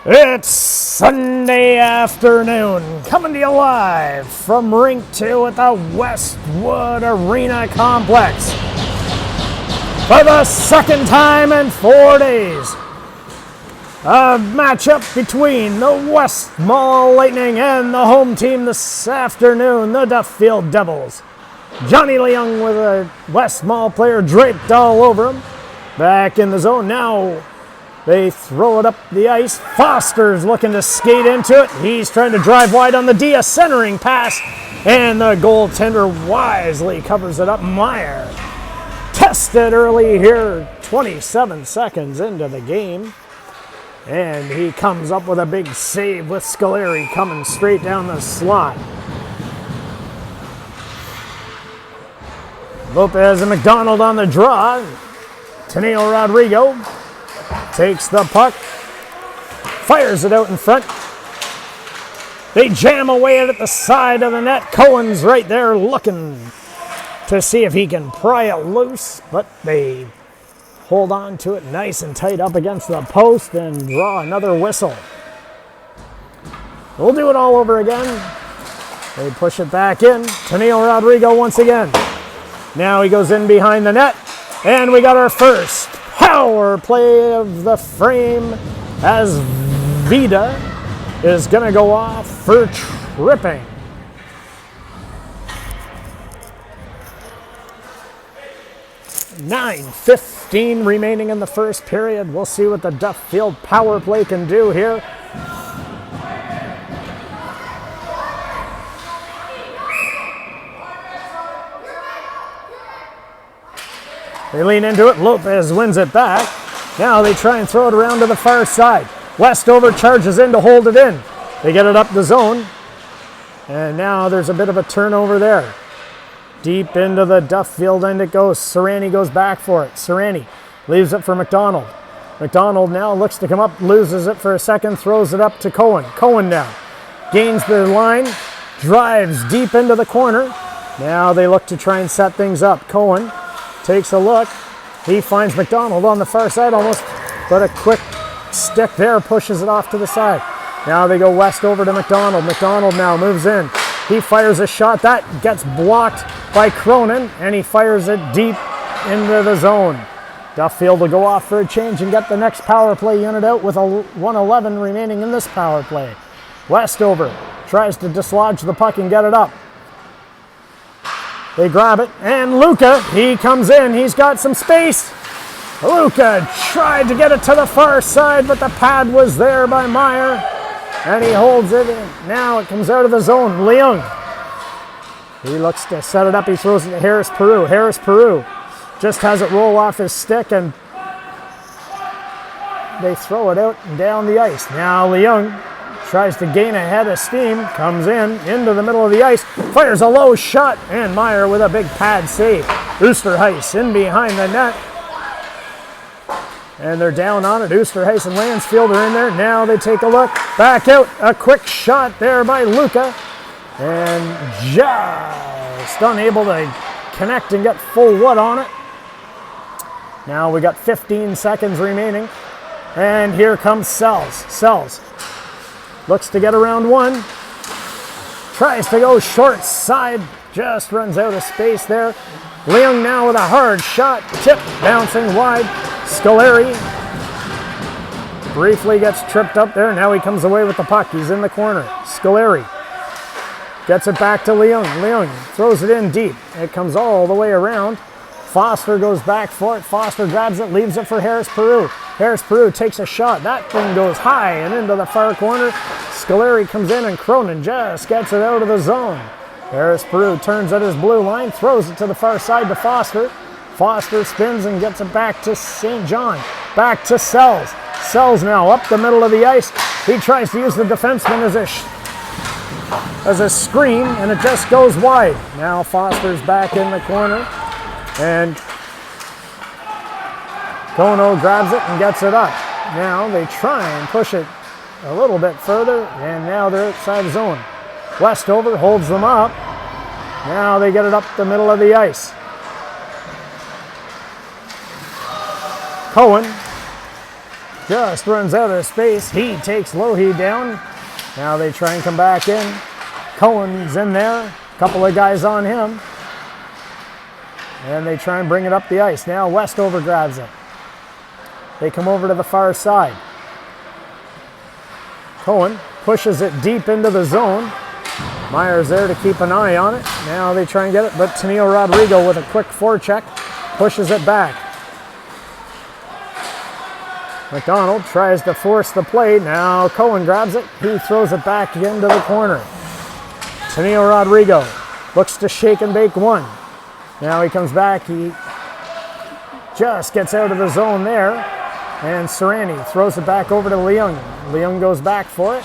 It's Sunday afternoon, coming to you live from Rink 2 at the Westwood Arena Complex. For the second time in 4 days, a matchup between the West Mall Lightning and the home team this afternoon, the Duffield Devils. Johnny Leung with a West Mall player draped all over him. Back in the zone now. They throw it up the ice. Foster's looking to skate into it. He's trying to drive wide on the D, a centering pass, and the goaltender wisely covers it up. Meyer tested early here, 27 seconds into the game, and he comes up with a big save with Scoleri coming straight down the slot. Lopez and McDonald on the draw. Teneo Rodrigo takes the puck, fires it out in front. They jam away at the side of the net. Cohen's right there looking to see if he can pry it loose, but they hold on to it nice and tight up against the post and draw another whistle. We'll do it all over again. They push it back in. Teneo Rodrigo once again. Now he goes in behind the net, and we got our first power play of the frame as Vida is going to go off for tripping. $9:15 remaining in the first period. We'll see what the Duffield power play can do here. They lean into it. Lopez wins it back. Now they try and throw it around to the far side. Westover charges in to hold it in. They get it up the zone. And now there's a bit of a turnover there. Deep into the Duffield end it goes. Serrani goes back for it. Serrani leaves it for McDonald. McDonald now looks to come up, loses it for a second, throws it up to Cohen. Cohen now gains the line, drives deep into the corner. Now they look to try and set things up. Cohen takes a look. He finds McDonald on the far side almost, but a quick stick there pushes it off to the side. Now they go west over to McDonald. McDonald now moves in. He fires a shot. That gets blocked by Cronin, and he fires it deep into the zone. Duffield will go off for a change and get the next power play unit out with a 1:11 remaining in this power play. Westover tries to dislodge the puck and get it up. They grab it, and Luca, he comes in. He's got some space. Luca tried to get it to the far side, but the pad was there by Meyer, and he holds it in. Now it comes out of the zone. Leung, he looks to set it up. He throws it to Harris Peru. Harris Peru just has it roll off his stick, and they throw it out and down the ice. Now Leung tries to gain a head of steam, comes into the middle of the ice, fires a low shot, and Meyer with a big pad save. Oosterhuis in behind the net, and they're down on it. Oosterhuis and Lansfield are in there. Now they take a look, back out, a quick shot there by Luca, and just unable to connect and get full wood on it. Now we got 15 seconds remaining, and here comes Sells. Sells looks to get around one. Tries to go short side. Just runs out of space there. Leung now with a hard shot. Tip bouncing wide. Scoleri briefly gets tripped up there. Now he comes away with the puck. He's in the corner. Scoleri gets it back to Leung. Leung throws it in deep. It comes all the way around. Foster goes back for it. Foster grabs it, leaves it for Harris Peru. Harris Peru takes a shot. That thing goes high and into the far corner. Scoleri comes in, and Cronin just gets it out of the zone. Harris Peru turns at his blue line, throws it to the far side to Foster. Foster spins and gets it back to St. John. Back to Sells. Sells now up the middle of the ice. He tries to use the defenseman as a screen, and it just goes wide. Now Foster's back in the corner, and Kono grabs it and gets it up. Now they try and push it a little bit further, and now they're outside the zone. Westover holds them up. Now they get it up the middle of the ice. Cohen just runs out of space. He takes Lohe down. Now they try and come back in. Cohen's in there. A couple of guys on him. And they try and bring it up the ice. Now Westover grabs it. They come over to the far side. Cohen pushes it deep into the zone. Myers there to keep an eye on it. Now they try and get it, but Tennille Rodrigo with a quick forecheck pushes it back. McDonald tries to force the play. Now Cohen grabs it. He throws it back into the corner. Tennille Rodrigo looks to shake and bake one. Now he comes back. He just gets out of the zone there. And Serrani throws it back over to Leung. Leung goes back for it.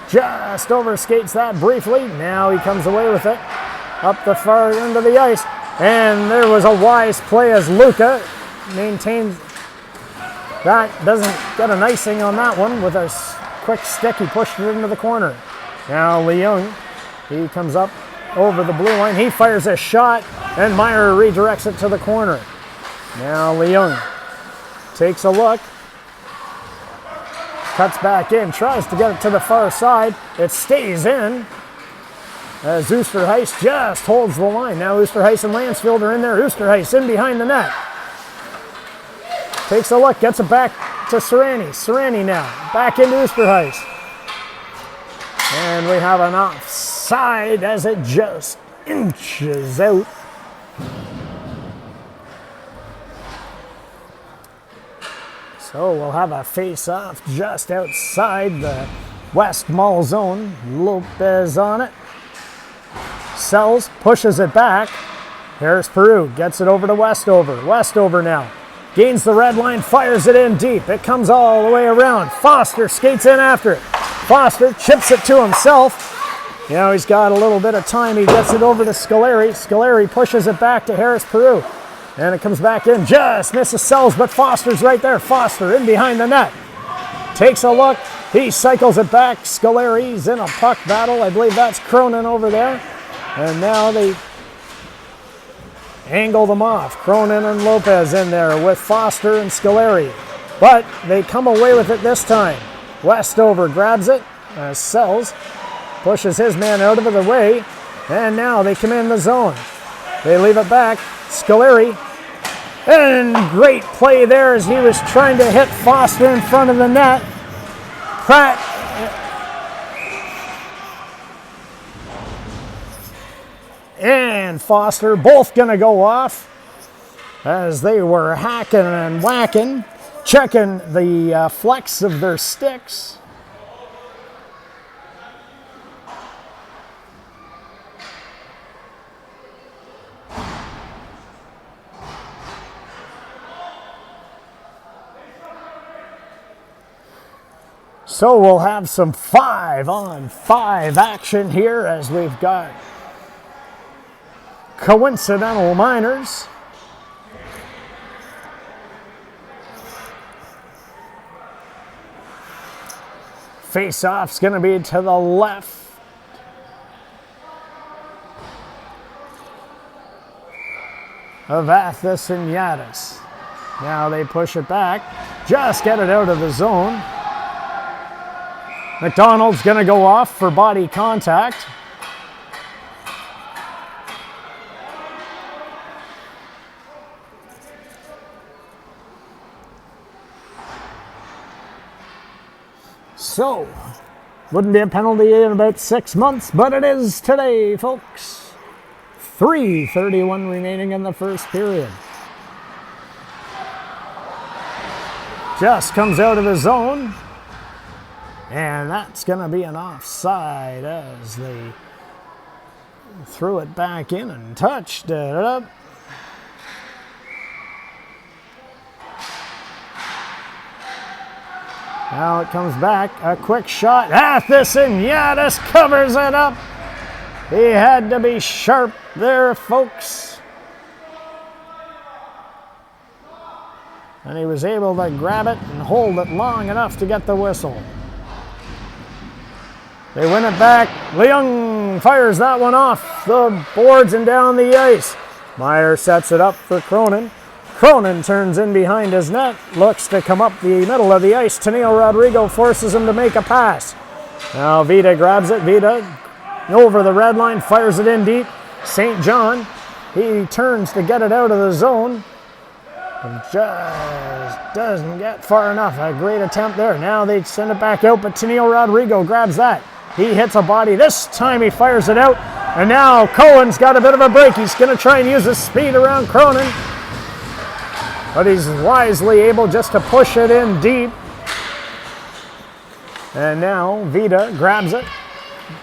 Just overskates that briefly. Now he comes away with it. Up the far end of the ice. And there was a wise play as Luca maintains that. Doesn't get an icing on that one. With a quick stick, he pushed it into the corner. Now Leung, he comes up over the blue line. He fires a shot, and Meyer redirects it to the corner. Now Leung takes a look. Cuts back in, tries to get it to the far side. It stays in as Oosterhuis just holds the line. Now Oosterhuis and Lansfield are in there. Oosterhuis in behind the net. Takes a look, gets it back to Serrani. Serrani now, back into Oosterhuis. And we have an offside as it just inches out. So we'll have a face-off just outside the West Mall zone. Lopez on it. Sells, pushes it back. Harris Peru gets it over to Westover. Westover now gains the red line, fires it in deep. It comes all the way around. Foster skates in after it. Foster chips it to himself. Now he's got a little bit of time. He gets it over to Scoleri. Scoleri pushes it back to Harris Peru. And it comes back in, just misses Sells, but Foster's right there. Foster in behind the net. Takes a look, he cycles it back. Scolari's in a puck battle. I believe that's Cronin over there. And now they angle them off. Cronin and Lopez in there with Foster and Scoleri. But they come away with it this time. Westover grabs it. Sells pushes his man out of the way. And now they come in the zone. They leave it back. Scoleri. And great play there as he was trying to hit Foster in front of the net. Pratt. And Foster both going to go off as they were hacking and whacking, checking the flex of their sticks. So we'll have some 5-on-5 action here as we've got Coincidental Miners. Face-off's going to be to the left. Of Athos and Yadis. Now they push it back. Just get it out of the zone. McDonald's going to go off for body contact. So, wouldn't be a penalty in about 6 months, but it is today, folks. 3:31 remaining in the first period. Just comes out of the zone. And that's going to be an offside as they threw it back in and touched it up. Now it comes back. A quick shot. Athos and Yadis covers it up. He had to be sharp there, folks. And he was able to grab it and hold it long enough to get the whistle. They win it back. Leung fires that one off the boards and down the ice. Meyer sets it up for Cronin. Cronin turns in behind his net, looks to come up the middle of the ice. Tennille Rodrigo forces him to make a pass. Now Vida grabs it. Vida over the red line, fires it in deep. St. John, he turns to get it out of the zone. And just doesn't get far enough. A great attempt there. Now they send it back out, but Tennille Rodrigo grabs that. He hits a body. This time he fires it out. And now Cohen's got a bit of a break. He's going to try and use his speed around Cronin. But he's wisely able just to push it in deep. And now Vida grabs it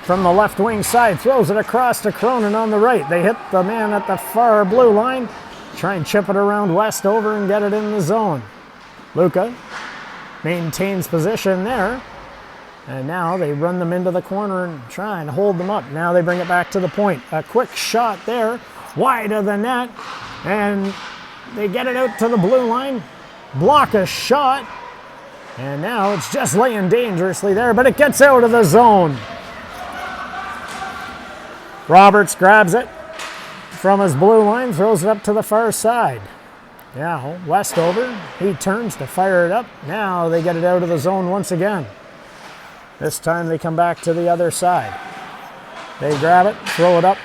from the left wing side, throws it across to Cronin on the right. They hit the man at the far blue line. Try and chip it around Westover and get it in the zone. Luca maintains position there. And now they run them into the corner and try and hold them up. Now they bring it back to the point. A quick shot there, wide of the net. And they get it out to the blue line. Block a shot. And now it's just laying dangerously there, but it gets out of the zone. Roberts grabs it from his blue line, throws it up to the far side. Now Westover, he turns to fire it up. Now they get it out of the zone once again. This time they come back to the other side. They grab it, throw it up.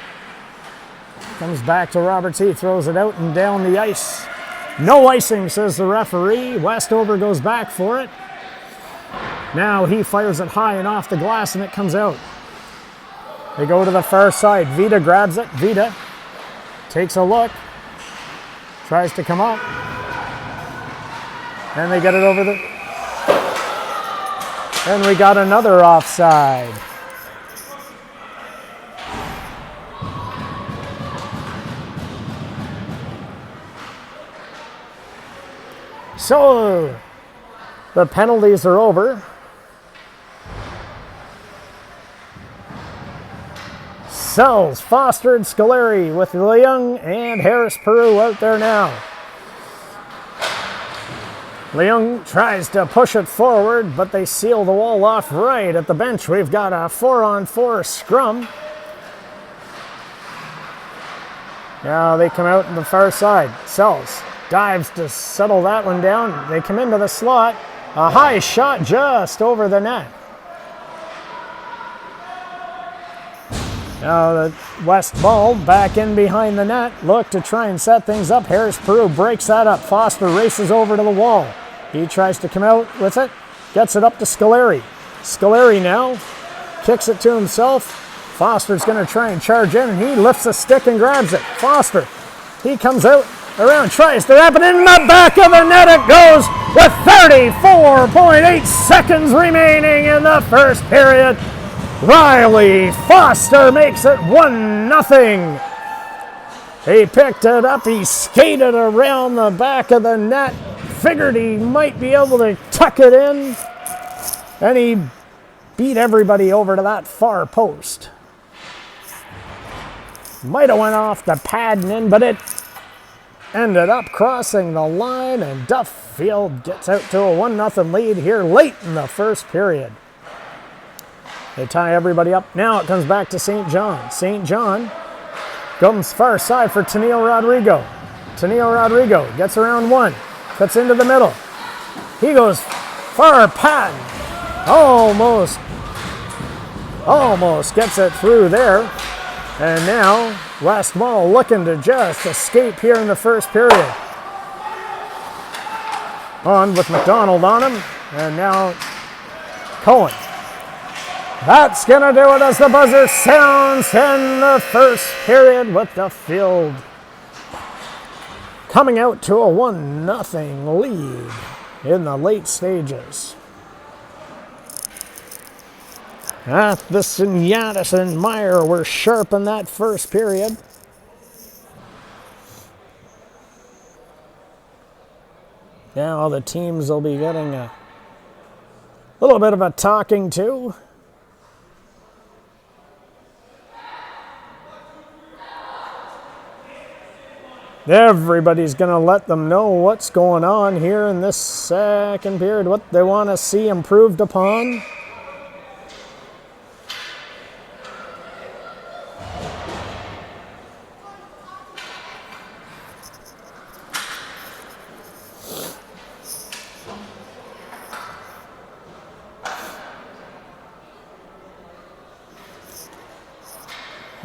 Comes back to Roberts. He throws it out and down the ice. No icing, says the referee. Westover goes back for it. Now he fires it high and off the glass, and it comes out. They go to the far side. Vida grabs it. Vida takes a look. Tries to come up. And they get it over the... And we got another offside. So the penalties are over. Sells, Foster, and Scoleri with Leung and Harris Peru out there now. Leung tries to push it forward, but they seal the wall off right at the bench. We've got a 4-on-4 scrum. Now they come out on the far side. Sells dives to settle that one down. They come into the slot. A high shot just over the net. Now the West ball back in behind the net. Look to try and set things up. Harris Peru breaks that up. Foster races over to the wall. He tries to come out with it. Gets it up to Scoleri. Scoleri now kicks it to himself. Foster's going to try and charge in, and he lifts a stick and grabs it. Foster, he comes out around, tries to wrap it in the back of the net. It goes with 34.8 seconds remaining in the first period. Riley Foster makes it 1-0. He picked it up. He skated around the back of the net. Figured he might be able to tuck it in. And he beat everybody over to that far post. Might have went off the pad and in, but it ended up crossing the line, and Duffield gets out to a 1-0 lead here late in the first period. They tie everybody up. Now it comes back to St. John. St. John comes far side for Tennille Rodrigo. Tennille Rodrigo gets around one, cuts into the middle. He goes far pad. Almost gets it through there. And now West Mall looking to just escape here in the first period. On with McDonald on him. And now Cohen. That's going to do it as the buzzer sounds in the first period, with Duffield coming out to a 1-0 lead in the late stages. Matheson, Yanis, and Meyer were sharp in that first period. Now the teams will be getting a little bit of a talking to. Everybody's going to let them know what's going on here in this second period, what they want to see improved upon.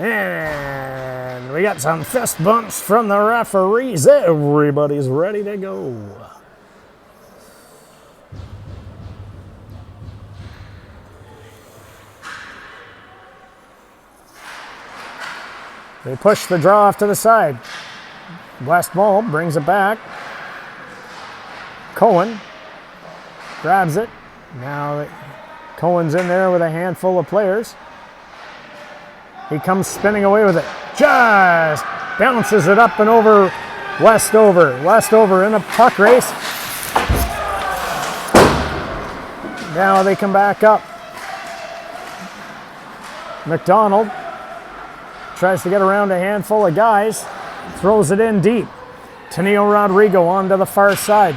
And we got some fist bumps from the referees. Everybody's ready to go. They push the draw off to the side. West ball brings it back. Cohen grabs it. Now Cohen's in there with a handful of players. He comes spinning away with it. Just bounces it up and over Westover. Westover in a puck race. Now they come back up. McDonald tries to get around a handful of guys. Throws it in deep. Tenio Rodrigo onto the far side.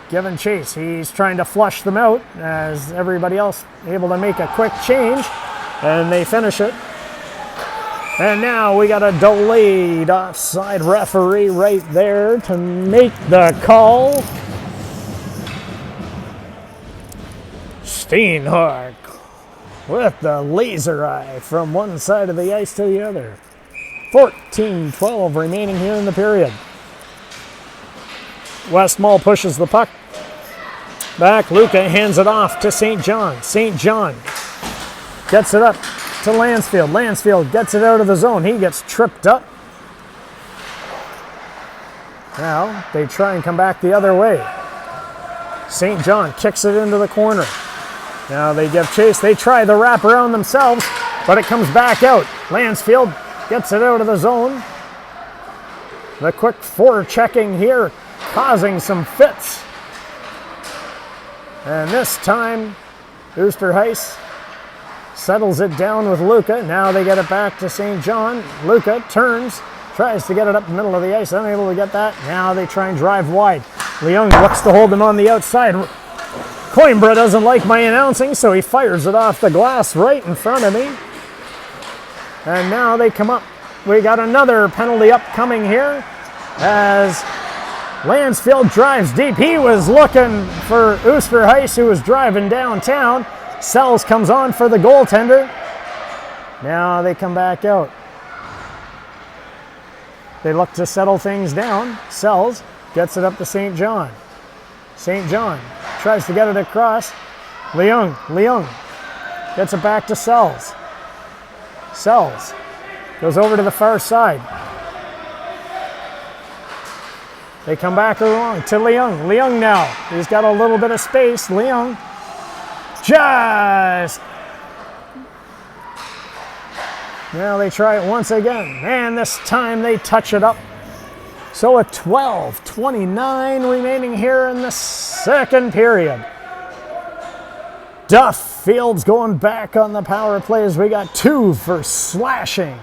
Giving chase. He's trying to flush them out as everybody else able to make a quick change. And they finish it. And now we got a delayed offside referee right there to make the call. Steenhardt with the laser eye from one side of the ice to the other. 14-12 remaining here in the period. Westmall pushes the puck back. Luca hands it off to St. John. St. John gets it up to Lansfield. Lansfield gets it out of the zone. He gets tripped up. Now they try and come back the other way. St. John kicks it into the corner. Now they give chase. They try the wrap around themselves, but it comes back out. Lansfield gets it out of the zone. The quick forechecking here causing some fits. And this time, Oosterhuis settles it down with Luca. Now they get it back to St. John. Luca turns, tries to get it up the middle of the ice. Unable to get that. Now they try and drive wide. Leung looks to hold them on the outside. Coimbra doesn't like my announcing, so he fires it off the glass right in front of me. And now they come up. We got another penalty upcoming here as Lansfield drives deep. He was looking for Oosterhuis, who was driving downtown. Sells comes on for the goaltender. Now they come back out. They look to settle things down. Sells gets it up to St. John. St. John tries to get it across. Leung gets it back to Sells. Sells goes over to the far side. They come back along to Leung. Leung now. He's got a little bit of space. Leung just. Now they try it once again. And this time they touch it up. So a 12:29 remaining here in the second period. Duffield's going back on the power play as we got 2 for slashing.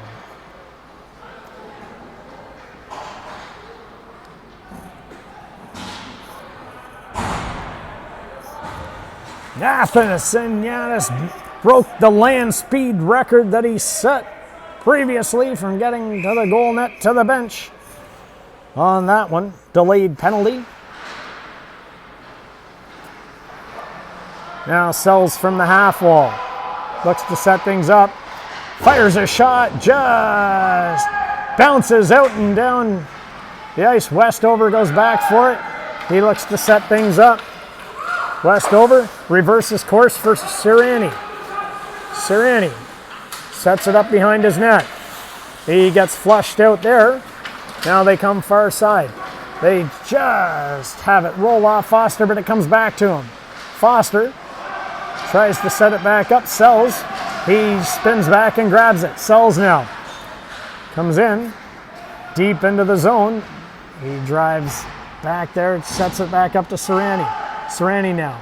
Athanasian Yanis broke the land speed record that he set previously from getting to the goal net to the bench. On that one, delayed penalty. Now Sells from the half wall. Looks to set things up. Fires a shot. Just bounces out and down the ice. Westover goes back for it. He looks to set things up. Westover reverses course for Serrani. Serrani sets it up behind his net. He gets flushed out there. Now they come far side. They just have it roll off Foster, but it comes back to him. Foster tries to set it back up. Sells. He spins back and grabs it. Sells now. Comes in deep into the zone. He drives back there, sets it back up to Serrani. Serrani now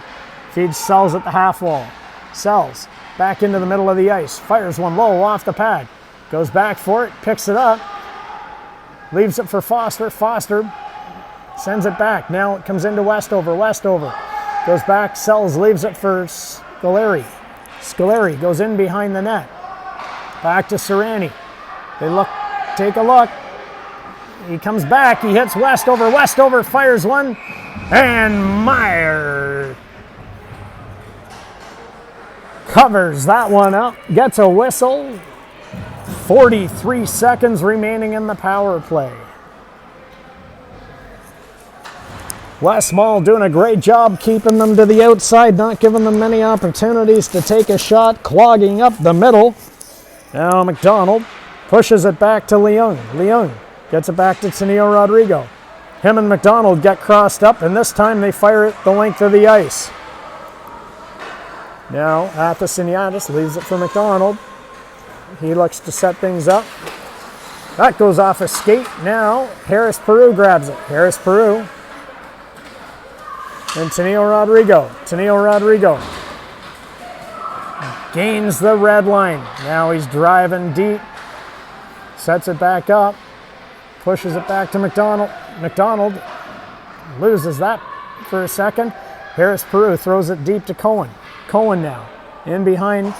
feeds Sells at the half wall. Sells back into the middle of the ice. Fires one low off the pad. Goes back for it. Picks it up. Leaves it for Foster. Foster sends it back. Now it comes into Westover. Westover goes back. Sells leaves it for Scoleri. Scoleri goes in behind the net. Back to Serrani. They look, take a look. He comes back. He hits Westover. Westover fires one. And Meyer covers that one up. Gets a whistle. 43 seconds remaining in the power play. Westmall doing a great job keeping them to the outside, not giving them many opportunities to take a shot, clogging up the middle. Now McDonald pushes it back to Leung. Leung gets it back to Tenio Rodrigo. Him and McDonald get crossed up, and this time they fire it the length of the ice. Now Athasiniadis leaves it for McDonald. He looks to set things up. That goes off a skate. Now Harris Peru grabs it. Harris Peru. And Tenio Rodrigo. Tenio Rodrigo gains the red line. Now he's driving deep. Sets it back up. Pushes it back to McDonald. McDonald loses that for a second. Harris Peru throws it deep to Cohen. Cohen now in behind.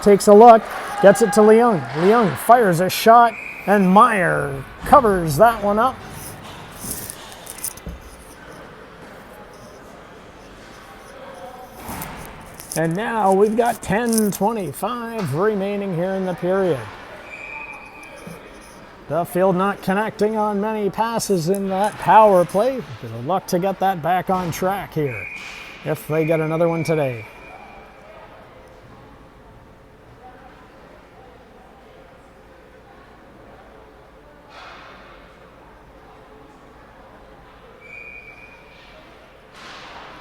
Takes a look. Gets it to Leung. Leung fires a shot. And Meyer covers that one up. And now we've got 10:25 remaining here in the period. Duffield not connecting on many passes in that power play. Good luck to get that back on track here if they get another one today.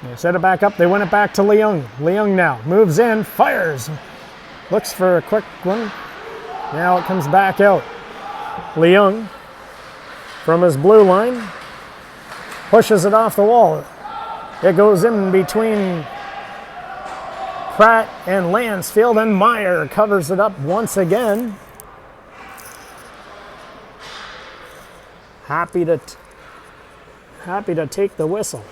They set it back up. They win it back to Leung. Leung now moves in, fires. Looks for a quick one. Now it comes back out. Leung from his blue line pushes it off the wall. It goes in between Pratt and Lansfield, and Meyer covers it up once again. Happy to take the whistle.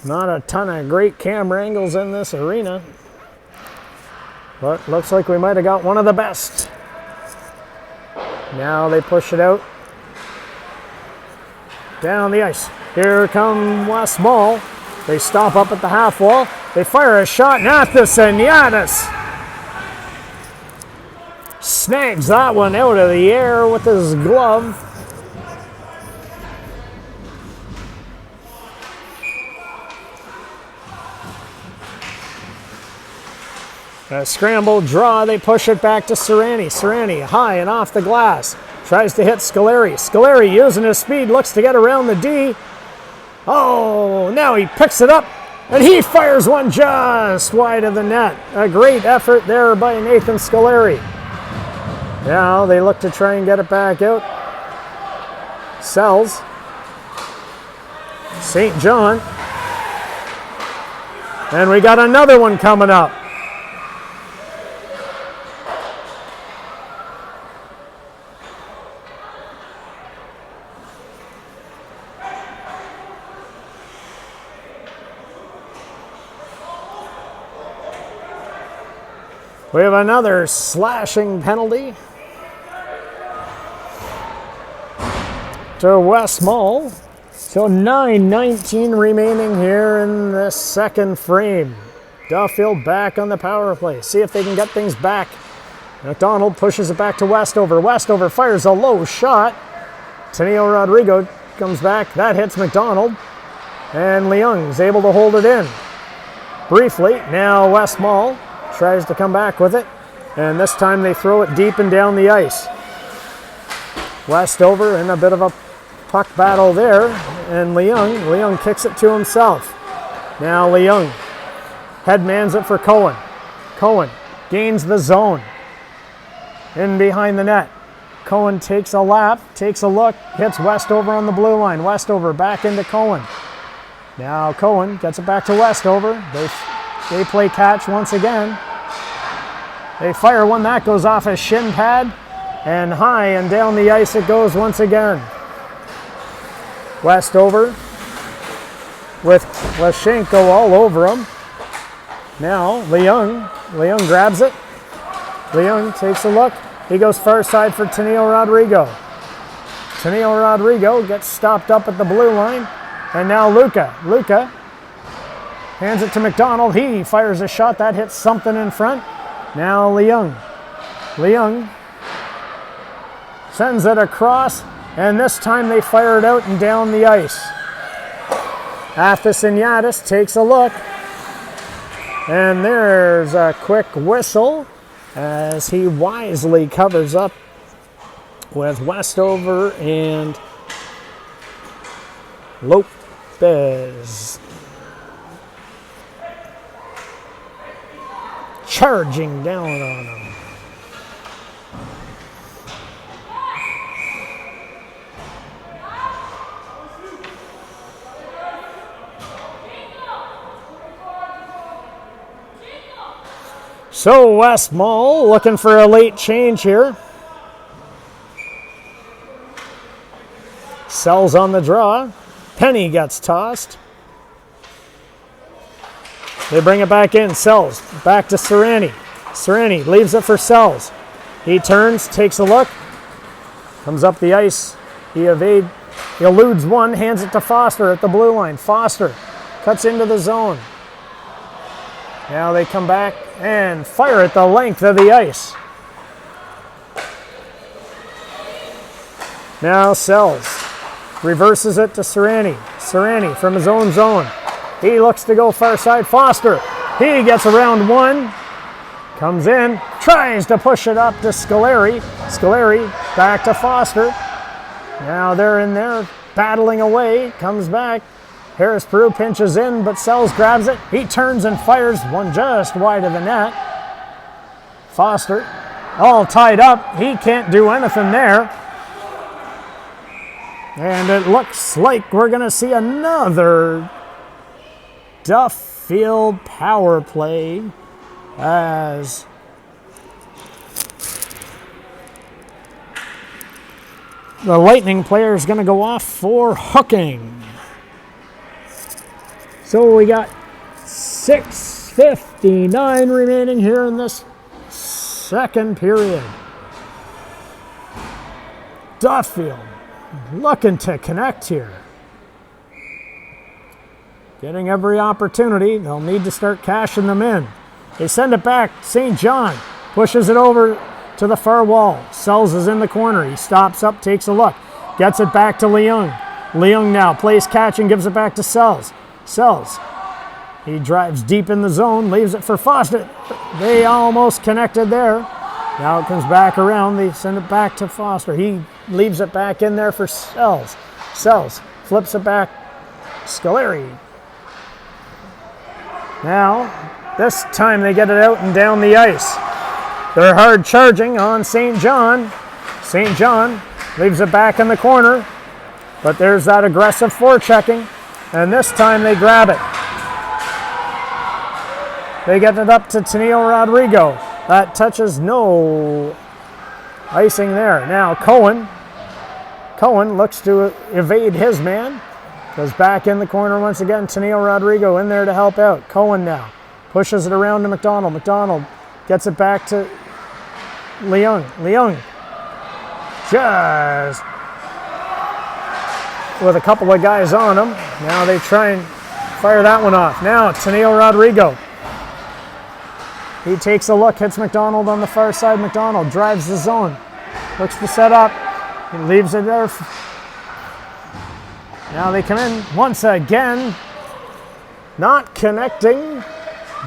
Not a ton of great camera angles in this arena, but looks like we might have got one of the best. Now they push it out down the ice. Here come Westmall. They stop up at the half wall. They fire a shot. Athasiniadis snags that one out of the air with his glove. A scramble draw, they push it back to Serrani. Serrani high and off the glass. Tries to hit Scoleri. Scoleri using his speed, looks to get around the D. Oh, now he picks it up, and he fires one just wide of the net. A great effort there by Nathan Scoleri. Now they look to try and get it back out. Sells. St. John. And we got another one coming up. We have another slashing penalty to Westmall. So 9:19 remaining here in the second frame. Duffield back on the power play. See if they can get things back. McDonald pushes it back to Westover. Westover fires a low shot. Tenio Rodrigo comes back. That hits McDonald. And Leung is able to hold it in. Briefly, now Westmall tries to come back with it, and this time they throw it deep and down the ice. Westover in a bit of a puck battle there, and Leung kicks it to himself. Now Leung headmans it for Cohen. Cohen gains the zone in behind the net. Cohen takes a lap, takes a look, hits Westover on the blue line. Westover back into Cohen. Now Cohen gets it back to Westover. They play catch once again. They fire one that goes off a shin pad, and high and down the ice it goes once again. Westover with Lashenko all over him. Now Leung grabs it. Leung takes a look. He goes far side for Tenio Rodrigo. Tennille Rodrigo gets stopped up at the blue line. And now Luca hands it to McDonald. He fires a shot that hits something in front. Now Leung sends it across, and this time they fire it out and down the ice. Athasiniadis takes a look, and there's a quick whistle as he wisely covers up with Westover and Lopez. Charging down on him. So West Mall looking for a late change here. Sells on the draw. Penny gets tossed. They bring it back in. Sells back to Serrani. Serrani leaves it for Sells. He turns, takes a look, comes up the ice. He eludes one, hands it to Foster at the blue line. Foster cuts into the zone. Now they come back and fire at the length of the ice. Now Sells reverses it to Serrani. Serrani from his own zone. He looks to go far side. Foster, he gets around one. Comes in, tries to push it up to Scoleri. Scoleri back to Foster. Now they're in there battling away. Comes back. Harris Peru pinches in, but Sells grabs it. He turns and fires one just wide of the net. Foster all tied up. He can't do anything there. And it looks like we're going to see another Duffield power play as the Lightning player is going to go off for hooking. So we got 6:59 remaining here in this second period. Duffield looking to connect here. Getting every opportunity. They'll need to start cashing them in. They send it back. St. John pushes it over to the far wall. Sells is in the corner. He stops up, takes a look. Gets it back to Leung. Leung now plays catch and gives it back to Sells. Sells. He drives deep in the zone, leaves it for Foster. They almost connected there. Now it comes back around. They send it back to Foster. He leaves it back in there for Sells. Sells flips it back. Scoleri. Now, this time they get it out and down the ice. They're hard charging on St. John. St. John leaves it back in the corner, but there's that aggressive forechecking, and this time they grab it. They get it up to Tennille Rodrigo. That touches no icing there. Now Cohen looks to evade his man. Goes back in the corner once again. Tennille Rodrigo in there to help out. Cohen now pushes it around to McDonald. McDonald gets it back to Leung. Leung just with a couple of guys on him. Now they try and fire that one off. Now Tennille Rodrigo. He takes a look, hits McDonald on the far side. McDonald drives the zone. Looks to set up. He leaves it there. Now they come in once again. Not connecting.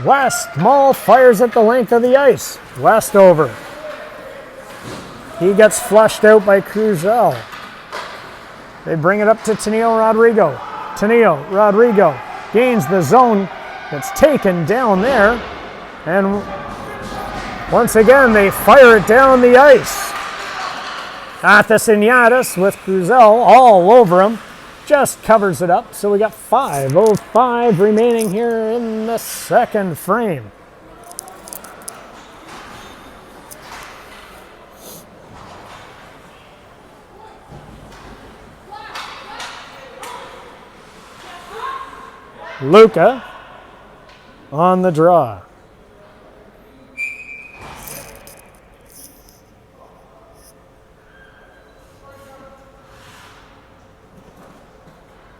West Mall fires at the length of the ice. Westover. He gets flushed out by Cruzel. They bring it up to Tennille Rodrigo. Tennille Rodrigo gains the zone. Gets taken down there. And once again, they fire it down the ice. Athasiniadis with Cruzel all over him. Just covers it up. So we got 5:05 remaining here in the second frame. Luca on the draw.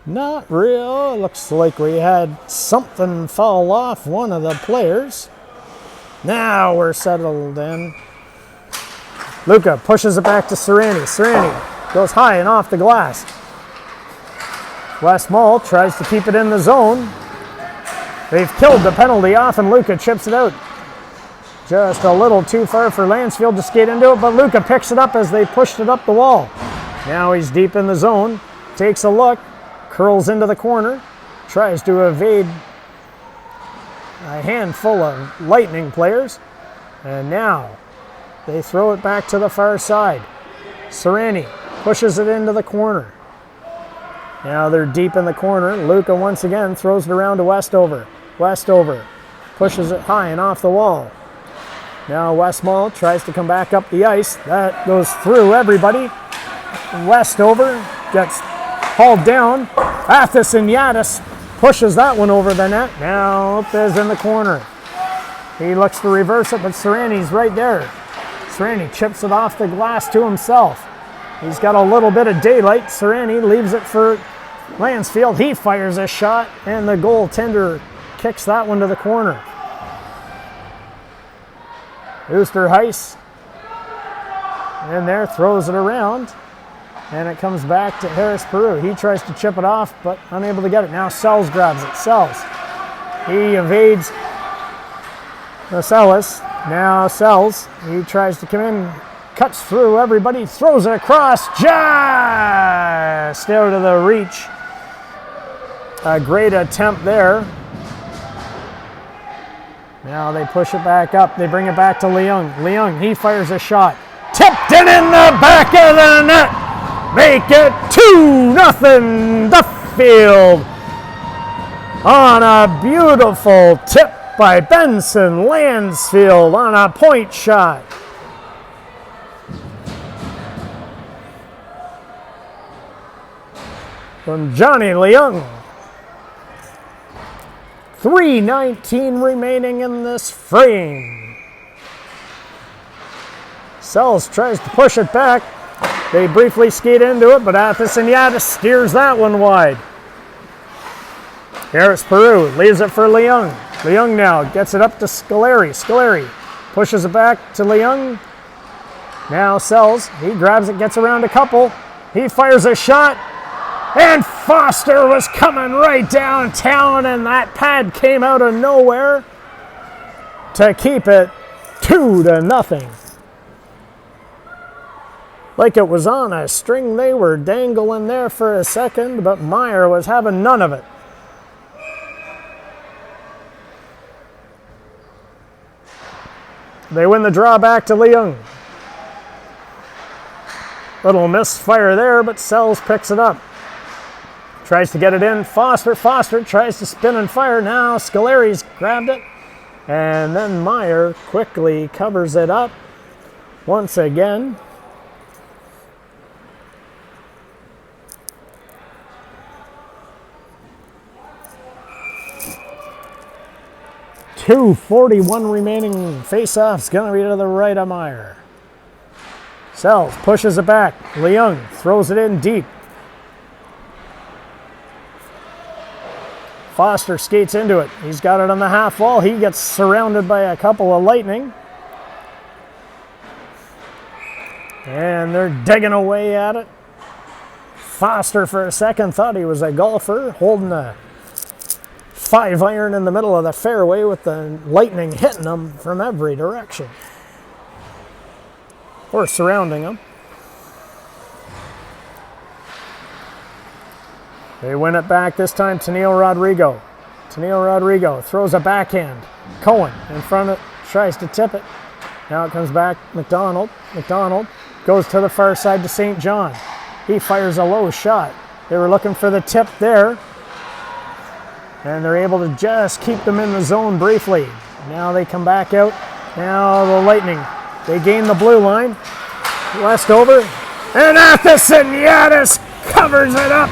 Not real. Looks like we had something fall off one of the players. Now we're settled in. Luca pushes it back to Serrani. Serrani goes high and off the glass. West Mall tries to keep it in the zone. They've killed the penalty off, and Luca chips it out. Just a little too far for Lansfield to skate into it, but Luca picks it up as they pushed it up the wall. Now he's deep in the zone, takes a look, curls into the corner, tries to evade a handful of Lightning players, and now they throw it back to the far side. Serrani pushes it into the corner. Now they're deep in the corner. Luca once again throws it around to Westover. Westover pushes it high and off the wall. Now Westmall tries to come back up the ice. That goes through everybody. Westover gets hauled down. Athos and Yadis pushes that one over the net. Now Lopez in the corner. He looks to reverse it, but Serrani's right there. Serrani chips it off the glass to himself. He's got a little bit of daylight. Serrani leaves it for Lansfield. He fires a shot, and the goaltender kicks that one to the corner. Oosterhuis in there, throws it around, and it comes back to Harris Peru. He tries to chip it off, but unable to get it. Now Sells grabs it. Sells. He evades Marcellus. Now Sells. He tries to come in, cuts through everybody, throws it across, just out of the reach. A great attempt there. Now they push it back up. They bring it back to Leung. Leung, he fires a shot. Tipped it in the back of the net. Make it 2-0 Duffield. On a beautiful tip by Benson Lansfield on a point shot. From Johnny Leung. 3:19 remaining in this frame. Sells tries to push it back. They briefly skate into it, but Athos and Yadis steers that one wide. Harris Peru leaves it for Leung. Leung now gets it up to Scoleri. Scoleri pushes it back to Leung. Now Sells. He grabs it, gets around a couple. He fires a shot. And Foster was coming right downtown, and that pad came out of nowhere to keep it 2-0. Like it was on a string, they were dangling there for a second, but Meyer was having none of it. They win the draw back to Leung. Little misfire there, but Sells picks it up. Tries to get it in. Foster tries to spin and fire. Now Scolari's grabbed it. And then Meyer quickly covers it up once again. .241 remaining. Face-off's going to be to the right of Meyer. Sells pushes it back. Leung throws it in deep. Foster skates into it. He's got it on the half wall. He gets surrounded by a couple of Lightning. And they're digging away at it. Foster for a second thought he was a golfer, holding a 5-iron in the middle of the fairway with the Lightning hitting him from every direction. Or surrounding him. They win it back this time to Neil Rodrigo. Neil Rodrigo throws a backhand. Cohen in front of, tries to tip it. Now it comes back McDonald. McDonald goes to the far side to St. John. He fires a low shot. They were looking for the tip there. And they're able to just keep them in the zone briefly. Now they come back out. Now the Lightning. They gain the blue line. Westover. And Athison Yadis covers it up.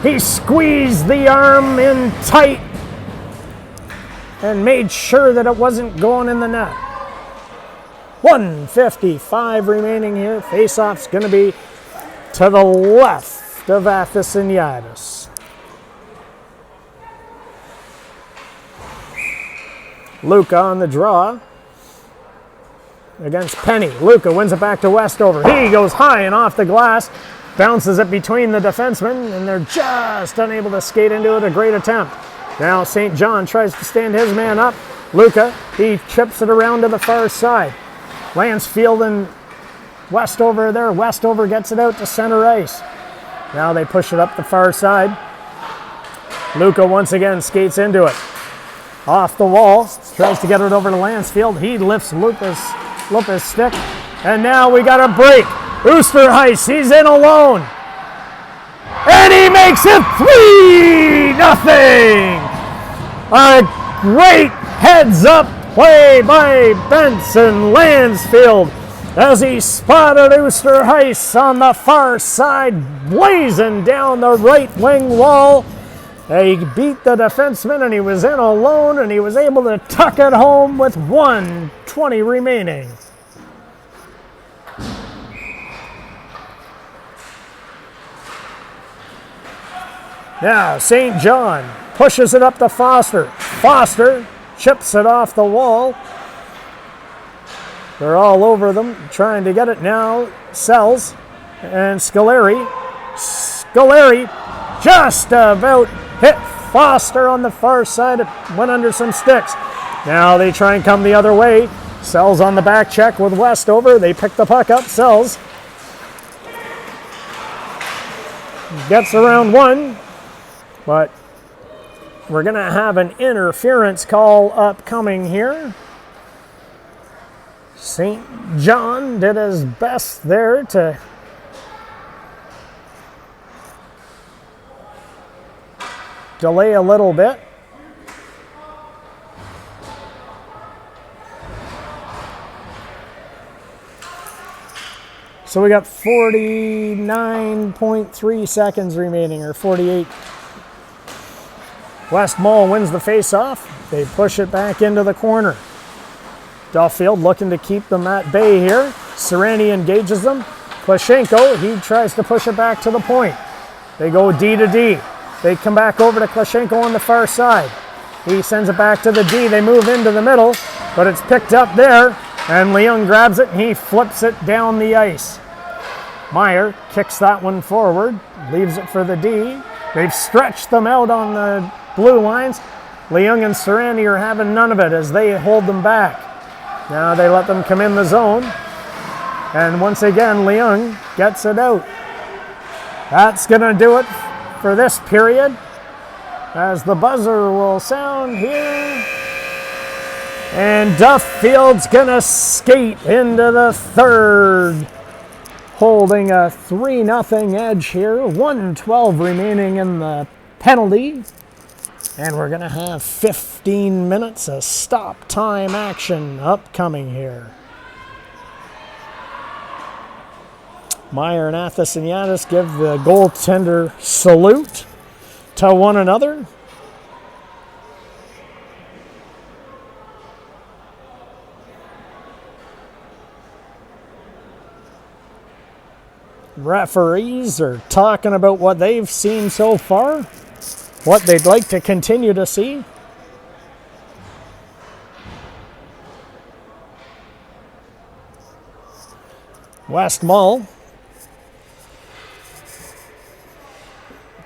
He squeezed the arm in tight and made sure that it wasn't going in the net. 1:55 remaining here. Face-off's going to be to the left left of Athasiniadis. Luca on the draw against Penny. Luca wins it back to Westover. He goes high and off the glass, bounces it between the defensemen, and they're just unable to skate into it. A great attempt. Now St. John tries to stand his man up. Luca, he chips it around to the far side. Lansfield and Westover there. Westover gets it out to center ice. Now they push it up the far side. Luca once again skates into it. Off the wall, tries to get it over to Lansfield. He lifts Luca's stick. And now we got a break. Oosterhuis, he's in alone. And he makes it 3-0. A great heads-up play by Benson Lansfield as he spotted Oosterhuis on the far side, blazing down the right wing wall. He beat the defenseman, and he was in alone, and he was able to tuck it home with 1:20 remaining. Now, St. John pushes it up to Foster. Foster chips it off the wall. They're all over them, trying to get it now. Sells and Scoleri. Scoleri just about hit Foster on the far side. It went under some sticks. Now they try and come the other way. Sells on the back check with Westover. They pick the puck up. Sells gets around one, but we're going to have an interference call upcoming here. St. John did his best there to delay a little bit. So we got 49.3 seconds remaining, or 48. West Mall wins the face-off. They push it back into the corner. Duffield looking to keep them at bay here. Serrani engages them. Klashenko, he tries to push it back to the point. They go D to D. They come back over to Klashenko on the far side. He sends it back to the D. They move into the middle, but it's picked up there, and Leung grabs it, and he flips it down the ice. Meyer kicks that one forward, leaves it for the D. They've stretched them out on the blue lines. Leung and Serrani are having none of it as they hold them back. Now they let them come in the zone. And once again, Leung gets it out. That's going to do it for this period, as the buzzer will sound here. And Duffield's going to skate into the third, holding a 3-0 edge here. 1:12 remaining in the penalty. And we're going to have 15 minutes of stop time action upcoming here. Meyer and Athasiniadis give the goaltender salute to one another. Referees are talking about what they've seen so far, what they'd like to continue to see. West Mall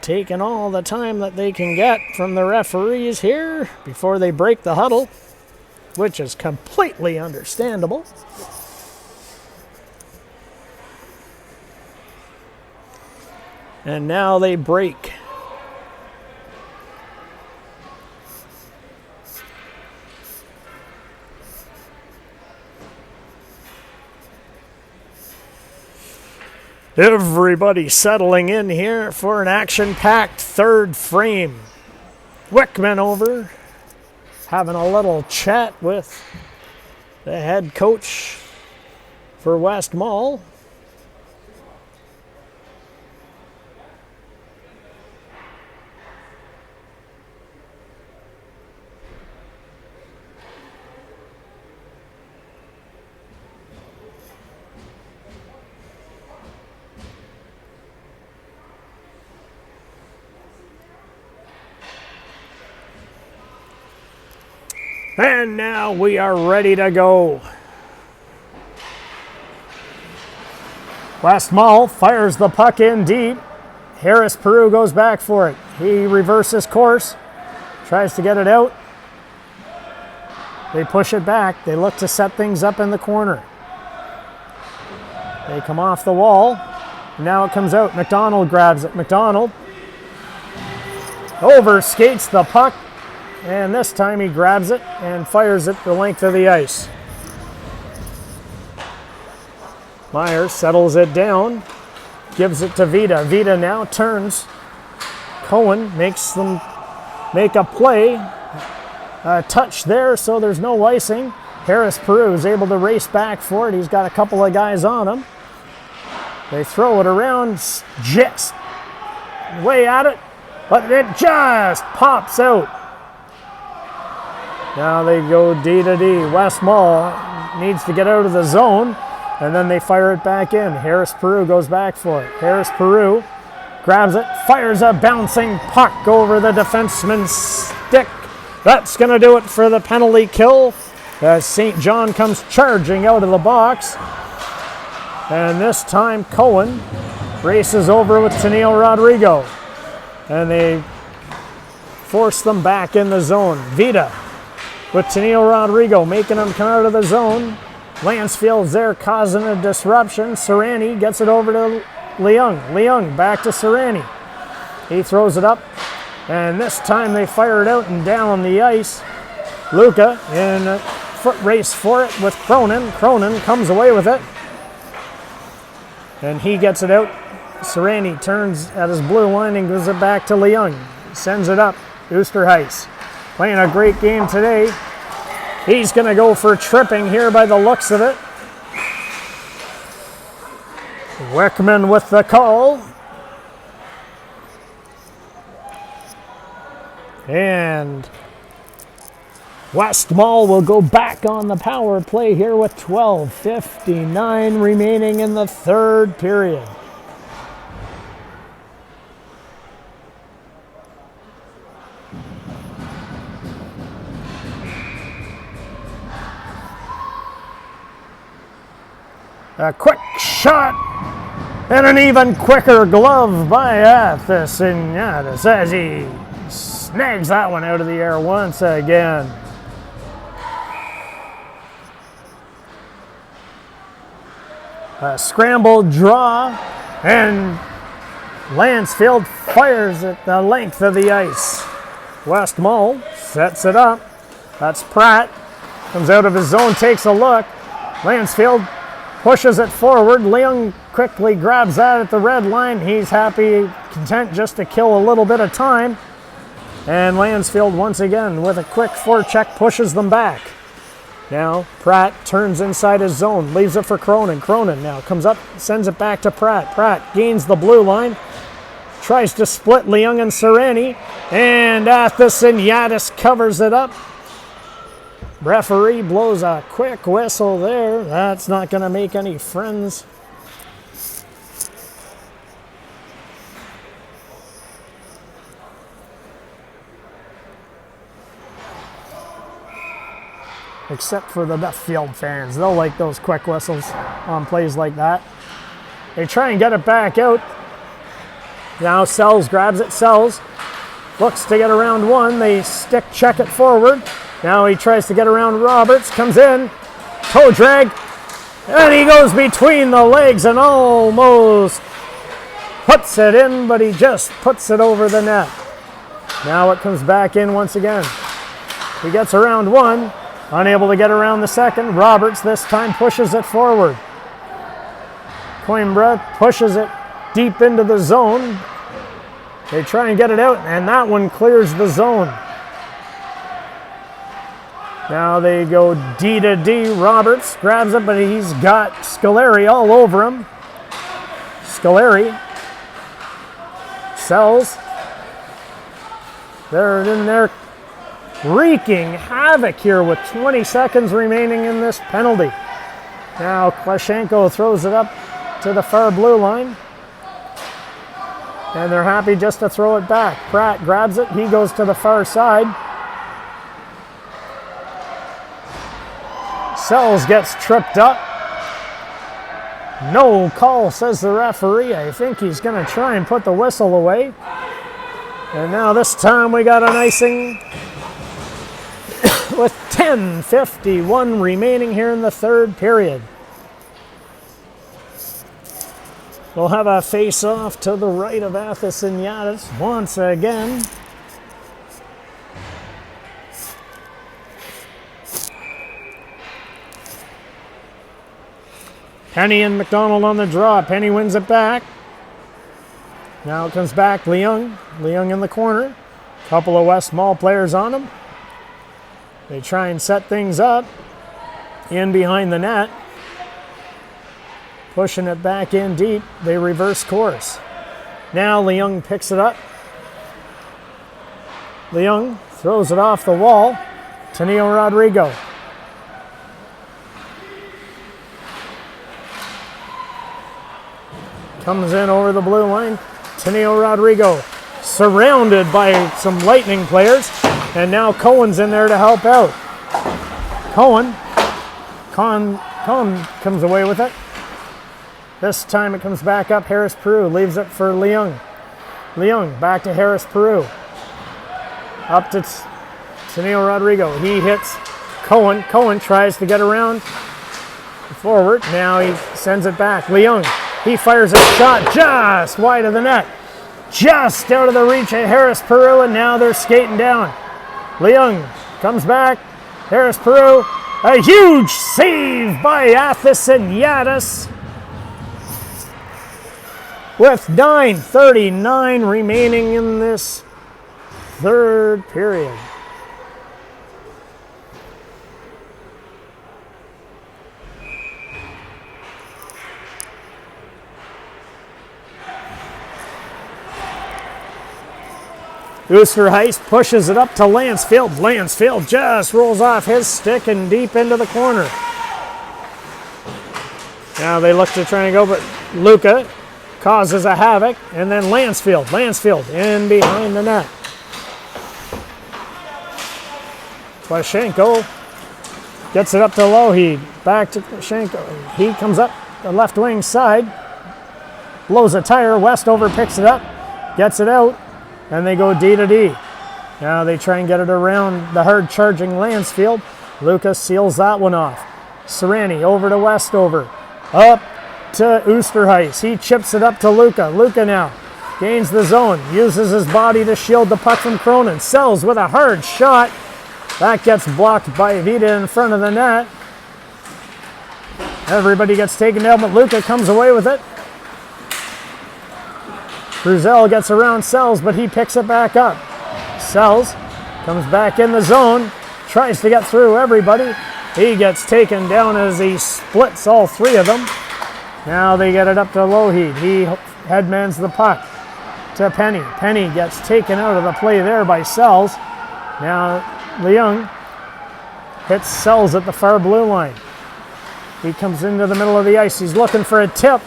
taking all the time that they can get from the referees here before they break the huddle, which is completely understandable. And now they break. Everybody settling in here for an action-packed third frame. Wickman over, having a little chat with the head coach for West Mall. And now we are ready to go. Westmall fires the puck in deep. Harris Peru goes back for it. He reverses course, tries to get it out. They push it back. They look to set things up in the corner. They come off the wall. Now it comes out. McDonald grabs it. McDonald overskates the puck, and this time he grabs it and fires it the length of the ice. Myers settles it down, gives it to Vida. Vida now turns. Cohen makes them make a play. A touch there, so there's no icing. Harris Peru is able to race back for it. He's got a couple of guys on him. They throw it around, just way at it, but it just pops out. Now they go D to D. Westmall needs to get out of the zone, and then they fire it back in. Harris Peru goes back for it. Harris Peru grabs it, fires a bouncing puck over the defenseman's stick. That's going to do it for the penalty kill as St. John comes charging out of the box. And this time Cohen races over with Tennille Rodrigo. And they force them back in the zone. Vida with Tennille Rodrigo making them come out of the zone. Lansfield's there causing a disruption. Serrani gets it over to Leung. Leung back to Serrani. He throws it up. And this time they fire it out and down the ice. Luca in a foot race for it with Cronin. Cronin comes away with it. And he gets it out. Serrani turns at his blue line and gives it back to Leung. Sends it up. Oosterhuis playing a great game today. He's going to go for tripping here by the looks of it. Wickman with the call. And Westmall will go back on the power play here with 12:59 remaining in the third period. A quick shot and an even quicker glove by Athanasis as he snags that one out of the air once again. A scrambled draw, and Lansfield fires at the length of the ice. Westmall sets it up. That's Pratt. Comes out of his zone, takes a look. Lansfield pushes it forward. Leung quickly grabs that at the red line. He's happy, content just to kill a little bit of time. And Lansfield once again with a quick forecheck pushes them back. Now Pratt turns inside his zone, leaves it for Cronin. Cronin now comes up, sends it back to Pratt. Pratt gains the blue line, tries to split Leung and Serrani, and Athanasis covers it up. Referee blows a quick whistle there. That's not going to make any friends. Except for the Duffield fans. They'll like those quick whistles on plays like that. They try and get it back out. Now Sells grabs it. Sells looks to get around one. They stick check it forward. Now he tries to get around Roberts. Comes in. Toe drag. And he goes between the legs and almost puts it in, but he just puts it over the net. Now it comes back in once again. He gets around one. Unable to get around the second. Roberts this time pushes it forward. Coimbra pushes it deep into the zone. They try and get it out, and that one clears the zone. Now they go D to D. Roberts grabs it, but he's got Scoleri all over him. Scoleri Sells. They're in there wreaking havoc here with 20 seconds remaining in this penalty. Now Klashenko throws it up to the far blue line. And they're happy just to throw it back. Pratt grabs it. He goes to the far side. Sells gets tripped up. No call, says the referee. I think he's going to try and put the whistle away. And now this time we got an icing with 10:51 remaining here in the third period. We'll have a face-off to the right of Athison Yadis once again. Penny and McDonald on the draw. Penny wins it back. Now it comes back Leung. Leung in the corner. Couple of West Mall players on him. They try and set things up. In behind the net. Pushing it back in deep. They reverse course. Now Leung picks it up. Leung throws it off the wall to Neil Rodrigo. Comes in over the blue line. Teneo Rodrigo surrounded by some Lightning players. And now Cohen's in there to help out. Cohen comes away with it. This time it comes back up. Harris Peru leaves it for Leung. Leung back to Harris Peru. Up to Teneo Rodrigo. He hits Cohen. Cohen tries to get around forward. Now he sends it back. Leung. He fires a shot just wide of the net. Just out of the reach of Harris Peru, and now they're skating down. Leung comes back. Harris Peru. A huge save by Athison Yadis. With 9:39 remaining in this third period. Oosterhuis pushes it up to Lansfield. Lansfield just rolls off his stick and deep into the corner. Now they look to try and go, but Luca causes a havoc, and then Lansfield. Lansfield in behind the net. Plashenko gets it up to Lougheed. Back to Plashenko. He comes up the left wing side. Blows a tire. Westover picks it up. Gets it out. And they go D to D. Now they try and get it around the hard charging Lansfield. Lucas seals that one off. Serrani over to Westover. Up to Oosterhuis. He chips it up to Luca. Luca now gains the zone. Uses his body to shield the puck from Cronin. Sells with a hard shot. That gets blocked by Vida in front of the net. Everybody gets taken down, but Luca comes away with it. Bruzel gets around Sells, but he picks it back up. Sells comes back in the zone, tries to get through everybody. He gets taken down as he splits all three of them. Now they get it up to Lougheed. He headmans the puck to Penny. Penny gets taken out of the play there by Sells. Now Leung hits Sells at the far blue line. He comes into the middle of the ice. He's looking for a tip.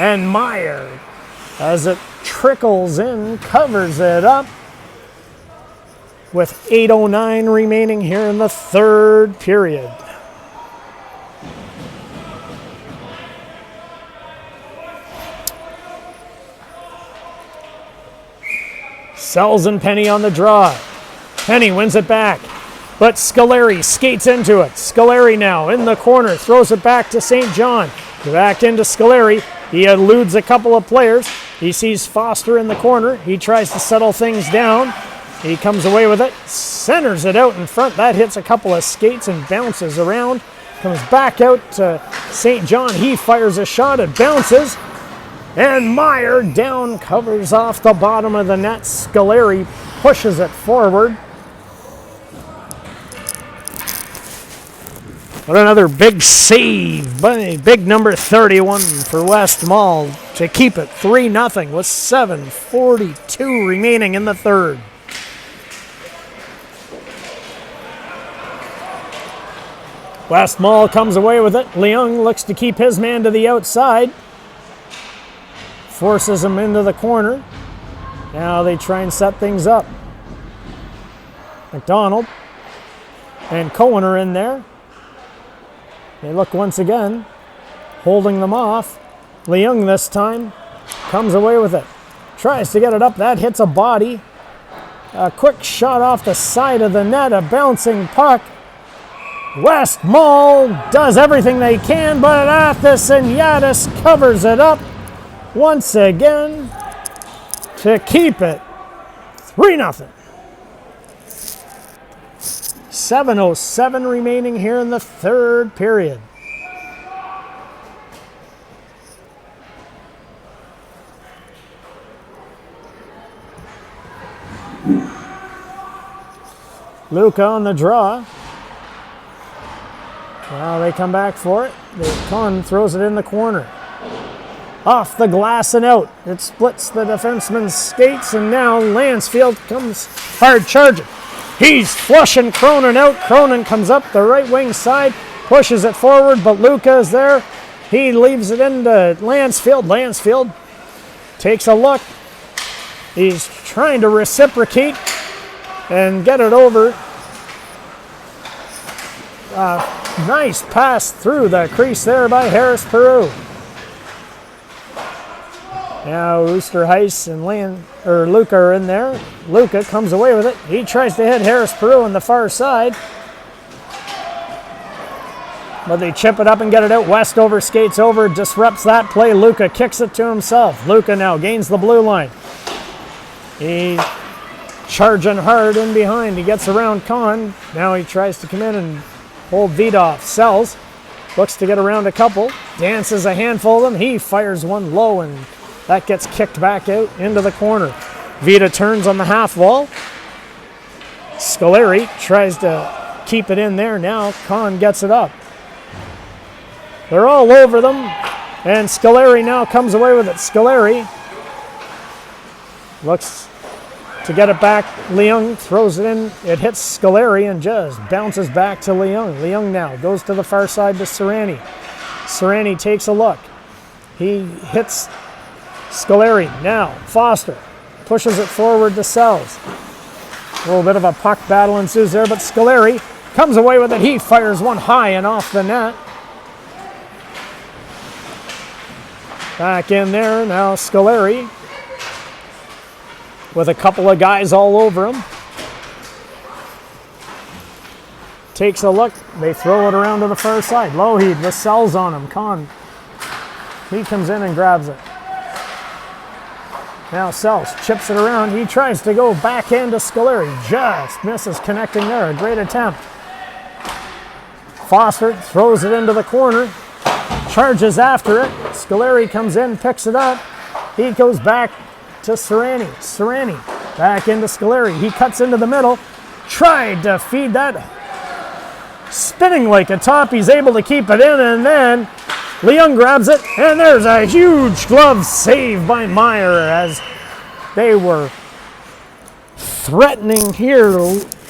And Meyer, as it trickles in, covers it up with 8:09 remaining here in the third period. Sells and Penny on the draw. Penny wins it back, but Scoleri skates into it. Scoleri now in the corner, throws it back to St. John. Back into Scoleri. He eludes a couple of players. He sees Foster in the corner. He tries to settle things down. He comes away with it, centers it out in front. That hits a couple of skates and bounces around. Comes back out to St. John. He fires a shot. It bounces. And Meyer down, covers off the bottom of the net. Scoleri pushes it forward. But another big save by big number 31 for West Mall to keep it 3-0 with 7:42 remaining in the third. West Mall comes away with it. Leung looks to keep his man to the outside. Forces him into the corner. Now they try and set things up. McDonald and Cohen are in there. They look once again, holding them off. Leung this time comes away with it. Tries to get it up. That hits a body. A quick shot off the side of the net. A bouncing puck. West Mall does everything they can, but Athos and Yadis covers it up once again to keep it 3-0. 7:07 remaining here in the third period. Luca on the draw. Now they come back for it. Con throws it in the corner. Off the glass and out. It splits the defenseman's skates, and now Lansfield comes hard charging. He's flushing Cronin out. Cronin comes up the right wing side, pushes it forward, but Luca is there. He leaves it into Lansfield. Lansfield takes a look. He's trying to reciprocate and get it over. Nice pass through the crease there by Harris Peru. Now Oosterhuis and Luca are in there. Luca comes away with it. He tries to hit Harris Peru on the far side. But they chip it up and get it out. Westover skates over, disrupts that play. Luca kicks it to himself. Luca now gains the blue line. He's charging hard in behind. He gets around Kahn. Now he tries to come in and hold Vidoff. Sells. Looks to get around a couple. Dances a handful of them. He fires one low, and that gets kicked back out into the corner. Vida turns on the half wall. Scoleri tries to keep it in there. Now Kahn gets it up. They're all over them, and Scoleri now comes away with it. Scoleri looks to get it back. Leung throws it in. It hits Scoleri and just bounces back to Leung. Leung now goes to the far side to Serrani. Serrani takes a look. He hits Scoleri. Now Foster pushes it forward to Sells. A little bit of a puck battle ensues there, but Scoleri comes away with it. He fires one high and off the net. Back in there now, Scoleri with a couple of guys all over him. Takes a look. They throw it around to the far side. Lougheed with Sells on him. Kahn, he comes in and grabs it. Now Sells chips it around. He tries to go backhand to Scoleri. Just misses connecting there. A great attempt. Foster throws it into the corner. Charges after it. Scoleri comes in, picks it up. He goes back to Serrani. Serrani back into Scoleri. He cuts into the middle. Tried to feed that. Spinning like a top. He's able to keep it in, and then Leung grabs it, and there's a huge glove save by Meyer as they were threatening here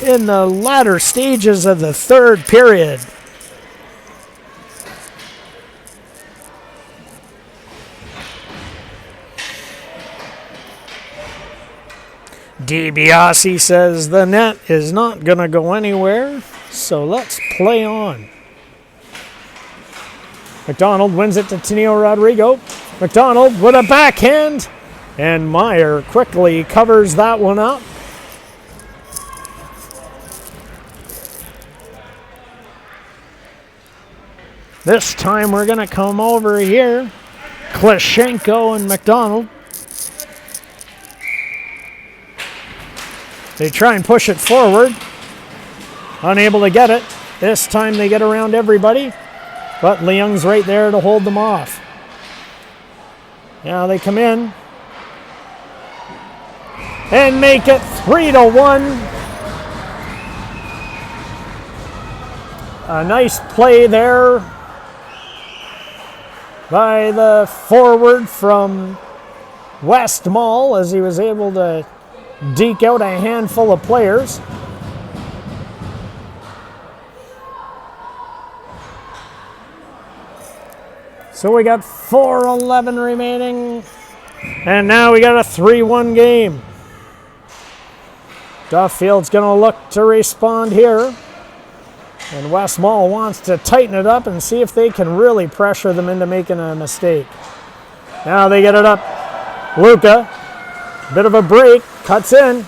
in the latter stages of the third period. DiBiase says the net is not going to go anywhere, so let's play on. McDonald wins it to Tenio Rodrigo. McDonald with a backhand, and Meyer quickly covers that one up. This time we're going to come over here. Klashenko and McDonald. They try and push it forward. Unable to get it. This time they get around everybody. But Leung's right there to hold them off. Now they come in and make it 3-1. A nice play there by the forward from West Mall as he was able to deke out a handful of players. So we got 4:11 remaining, and now we got a 3-1 game. Duffield's going to look to respond here. And West Mall wants to tighten it up and see if they can really pressure them into making a mistake. Now they get it up. Luca, bit of a break, cuts in.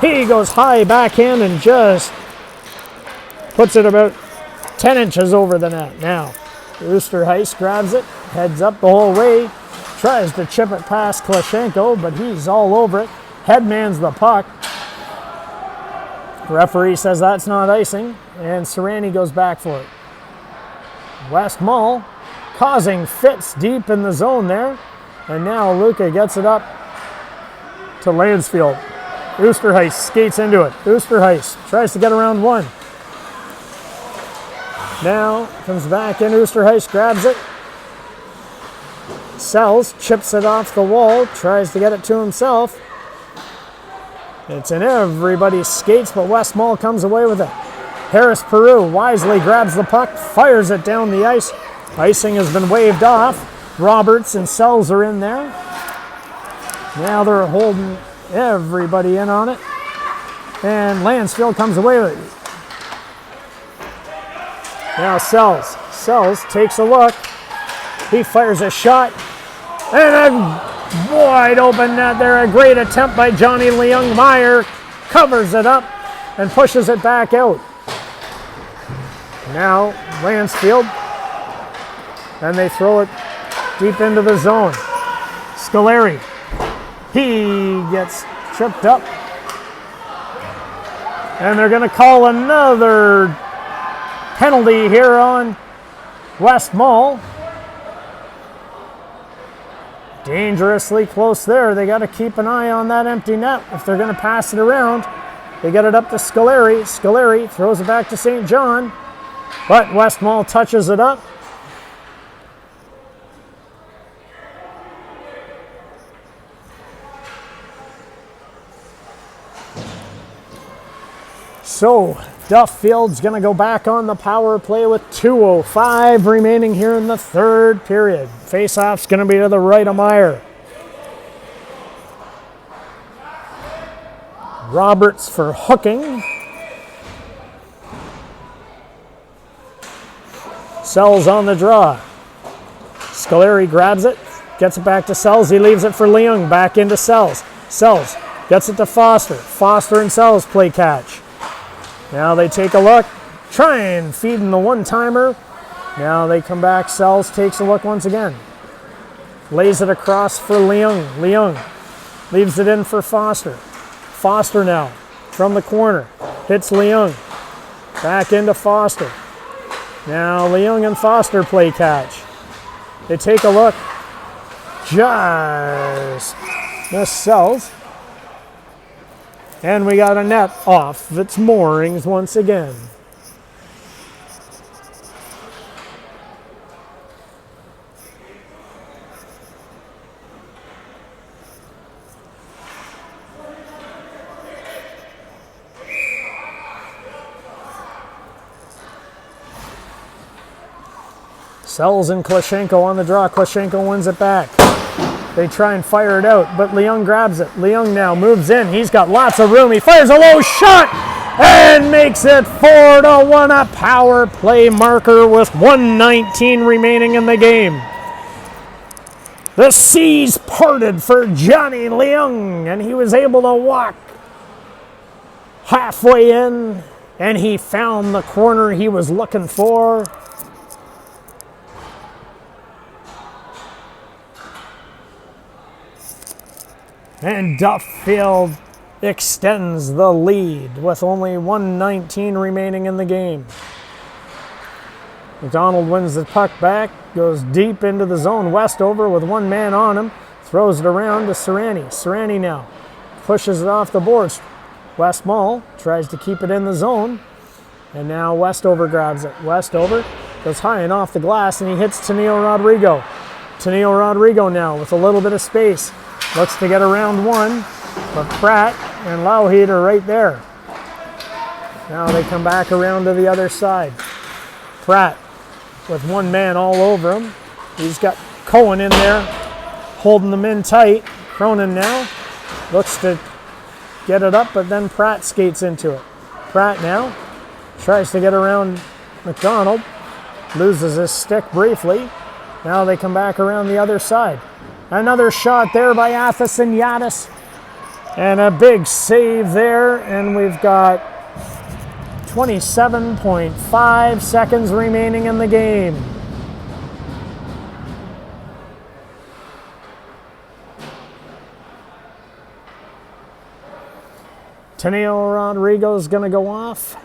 He goes high backhand and just puts it about 10 inches over the net. Now, Oosterhuis grabs it, heads up the whole way, tries to chip it past Klashenko, but he's all over it. Headmans the puck. Referee says that's not icing, and Serrani goes back for it. West Mall causing fits deep in the zone there, and now Luca gets it up to Lansfield. Oosterhuis skates into it. Oosterhuis tries to get around one. Now comes back in. Oosterhuis grabs it. Sells, chips it off the wall, tries to get it to himself. It's in everybody's skates, but West Mall comes away with it. Harris Peru wisely grabs the puck, fires it down the ice. Icing has been waved off. Roberts and Sells are in there. Now they're holding everybody in on it. And Lansfield comes away with it. Now Sells. Sells takes a look. He fires a shot. And a wide open net there. A great attempt by Johnny Leung. Meyer covers it up and pushes it back out. Now Lansfield. And they throw it deep into the zone. Scoleri. He gets tripped up. And they're going to call another penalty here on West Mall. Dangerously close there. They got to keep an eye on that empty net. If they're going to pass it around, they get it up to Scoleri. Scoleri throws it back to St. John. But West Mall touches it up. So Duffield's going to go back on the power play with 2:05 remaining here in the third period. Face-off's going to be to the right of Meyer. Roberts for hooking. Sells on the draw. Scoleri grabs it, gets it back to Sells. He leaves it for Leung, back into Sells. Sells gets it to Foster. Foster and Sells play catch. Now they take a look, try and feed in the one-timer. Now they come back, Sells takes a look once again. Lays it across for Leung. Leung leaves it in for Foster. Foster now from the corner, hits Leung. Back into Foster. Now Leung and Foster play catch. They take a look, just miss Sells. And we got a net off its moorings once again. Sells and Klashenko on the draw. Klashenko wins it back. They try and fire it out, but Leung grabs it. Leung now moves in. He's got lots of room. He fires a low shot and makes it 4-1, a power play marker with 1:19 remaining in the game. The seas parted for Johnny Leung, and he was able to walk halfway in, and he found the corner he was looking for. And Duffield extends the lead with only 1:19 remaining in the game. McDonald wins the puck back, goes deep into the zone. Westover with one man on him, throws it around to Serrani. Serrani now pushes it off the boards. West Mall tries to keep it in the zone, and now Westover grabs it. Westover goes high and off the glass, and he hits Tennille Rodrigo. Tennille Rodrigo now with a little bit of space. Looks to get around one, but Pratt and Lougheed are right there. Now they come back around to the other side. Pratt with one man all over him. He's got Cohen in there, holding them in tight. Cronin now looks to get it up, but then Pratt skates into it. Pratt now tries to get around McDonald loses his stick briefly. Now they come back around the other side. Another shot there by Athison Yadis. And a big save there. And we've got 27.5 seconds remaining in the game. Teneo Rodrigo's going to go off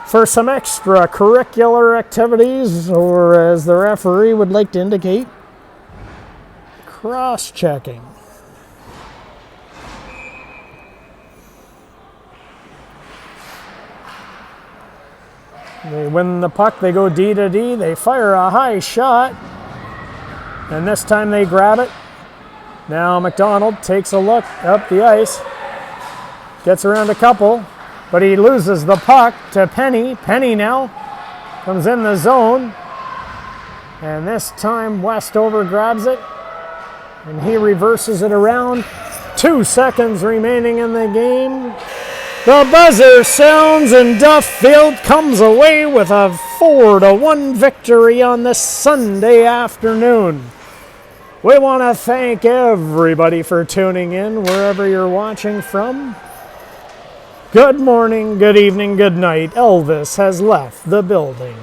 for some extracurricular activities, or as the referee would like to indicate, cross-checking. They win the puck, they go D to D, they fire a high shot, and this time they grab it. Now McDonald takes a look up the ice, gets around a couple, but he loses the puck to Penny. Penny now comes in the zone, and this time Westover grabs it, and he reverses it around. 2 seconds remaining in the game. The buzzer sounds, and Duffield comes away with a 4-1 victory on this Sunday afternoon. We want to thank everybody for tuning in wherever you're watching from. Good morning, good evening, good night. Elvis has left the building.